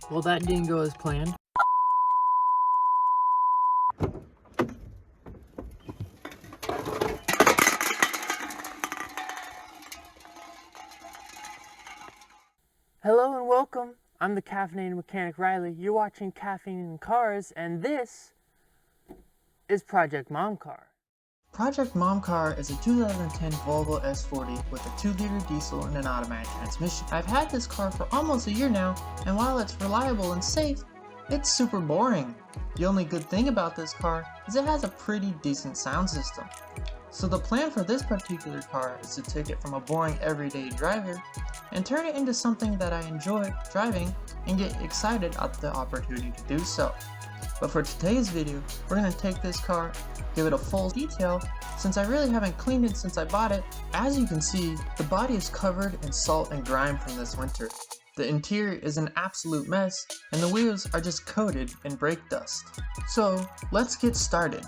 Well, that didn't go as planned. Hello and welcome. I'm the caffeinated mechanic Riley. You're watching Caffeine in Cars, and this is Project Mom Car. Project Mom Car is a 2010 Volvo S40 with a 2-liter diesel and an automatic transmission. I've had this car for almost a year now, and while it's reliable and safe, it's super boring. The only good thing about this car is it has a pretty decent sound system. So the plan for this particular car is to take it from a boring everyday driver and turn it into something that I enjoy driving and get excited at the opportunity to do so. But for today's video, we're going to take this car, give it a full detail, since I really haven't cleaned it since I bought it. As you can see, the body is covered in salt and grime from this winter. The interior is an absolute mess, and the wheels are just coated in brake dust. So let's get started.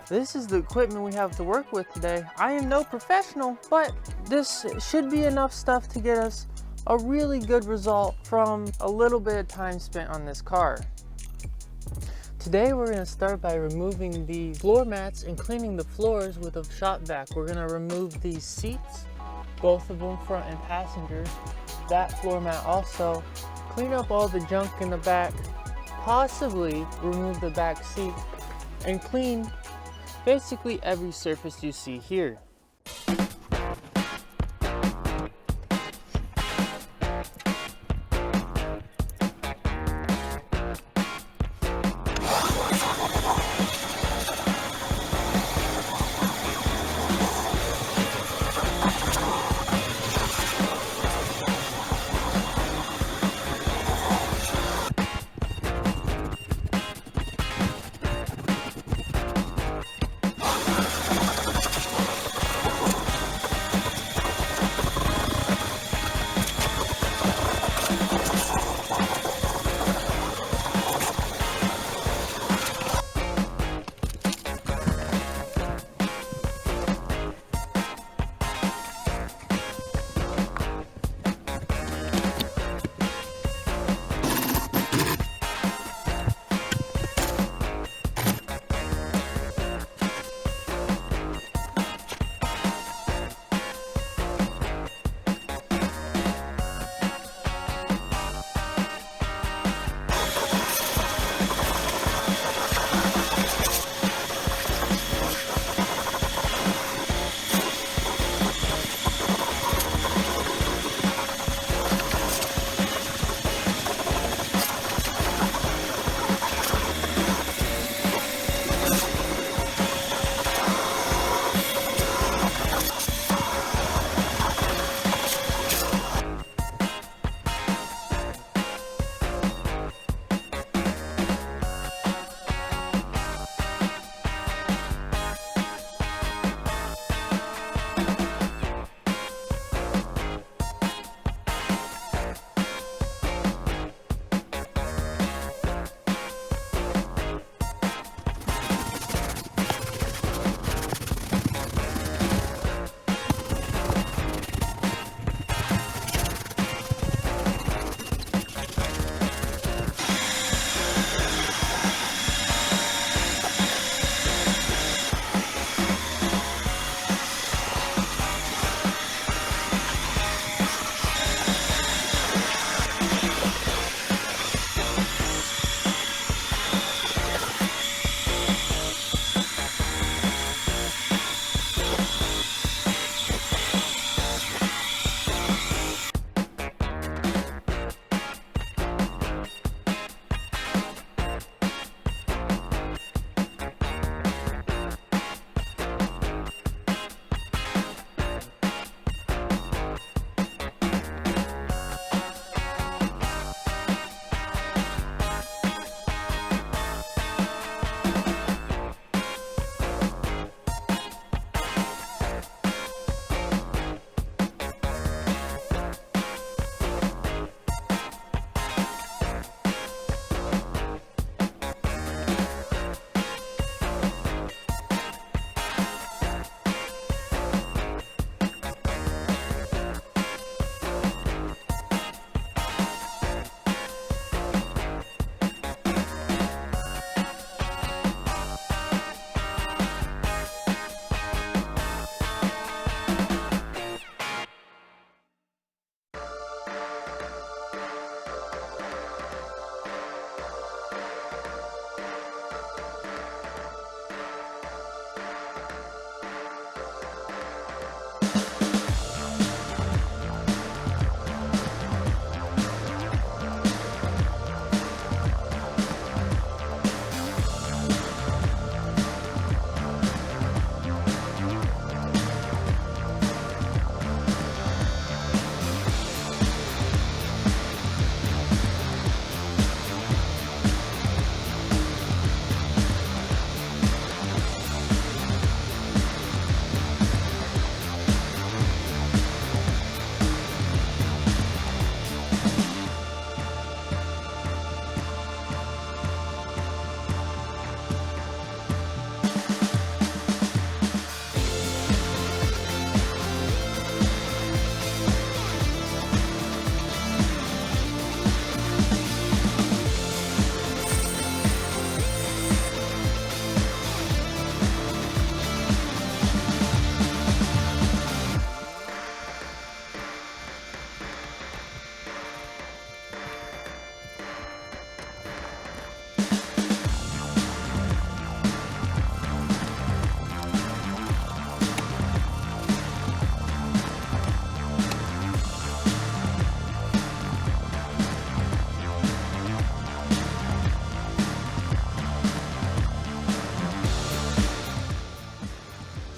This is the equipment we have to work with today. I am no professional, but this should be enough stuff to get us a really good result from a little bit of time spent on this car. Today we're going to start by removing the floor mats and cleaning the floors with a shop vac. We're going to remove these seats, both of them front and passenger, that floor mat also, clean up all the junk in the back, possibly remove the back seat, and clean basically every surface you see here.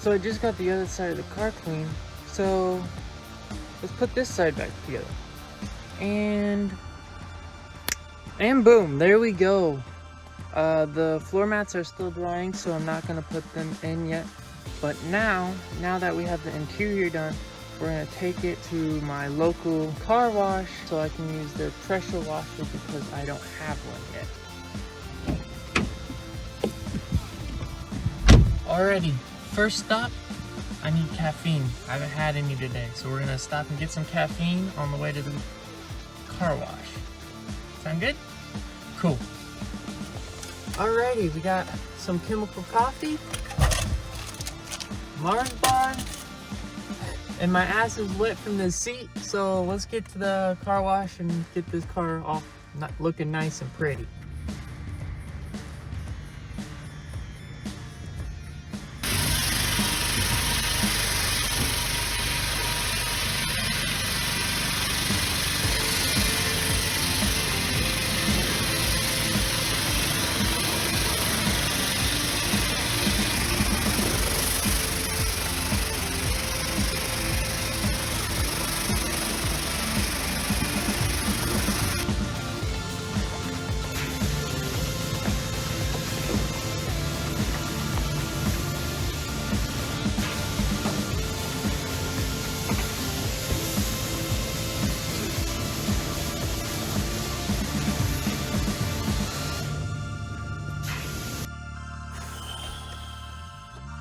So I just got the other side of the car clean. So let's put this side back together. And boom, there we go. The floor mats are still drying, so I'm not gonna put them in yet. But now that we have the interior done, we're gonna take it to my local car wash so I can use their pressure washer because I don't have one yet. Alrighty, first stop, I need caffeine. I haven't had any today, so we're gonna stop and get some caffeine on the way to the car wash. Sound good? Cool. Alrighty, we got some chemical coffee, Mars bar, and my ass is wet from the seat, so let's get to the car wash and get this car all looking nice and pretty.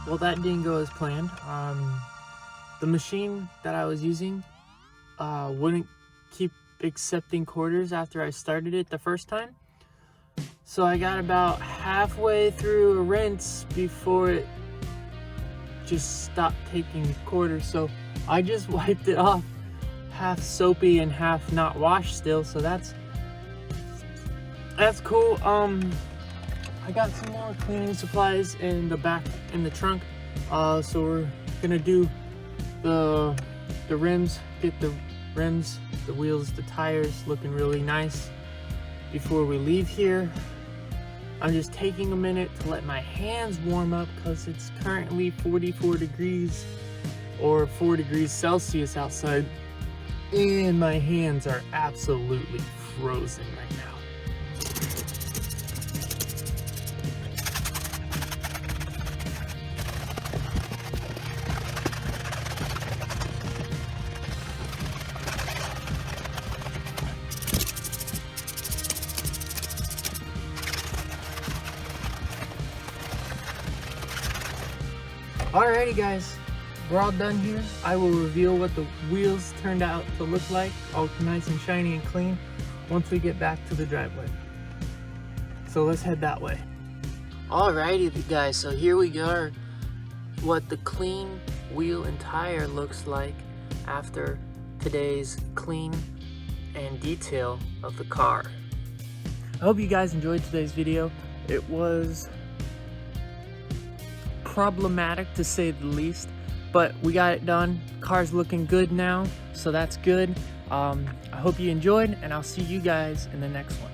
Well, that didn't go as planned. The machine that I was using wouldn't keep accepting quarters after I started it the first time. So I got about halfway through a rinse before it just stopped taking quarters. So I just wiped it off, half soapy and half not washed still. So that's cool. I got some more cleaning supplies in the back in the trunk, so we're gonna do the rims, get the rims, the wheels, the tires looking really nice before we leave here. I'm just taking a minute to let my hands warm up because it's currently 44 degrees or 4 degrees Celsius outside, and my hands are absolutely frozen right now. Alrighty guys, we're all done here. I will reveal what the wheels turned out to look like, all nice and shiny and clean, once we get back to the driveway. So let's head that way. Alrighty guys, so here we are, what the clean wheel and tire looks like after today's clean and detail of the car. I hope you guys enjoyed today's video. It was problematic to say the least, but we got it done. Car's looking good now, so that's good. I hope you enjoyed, and I'll see you guys in the next one.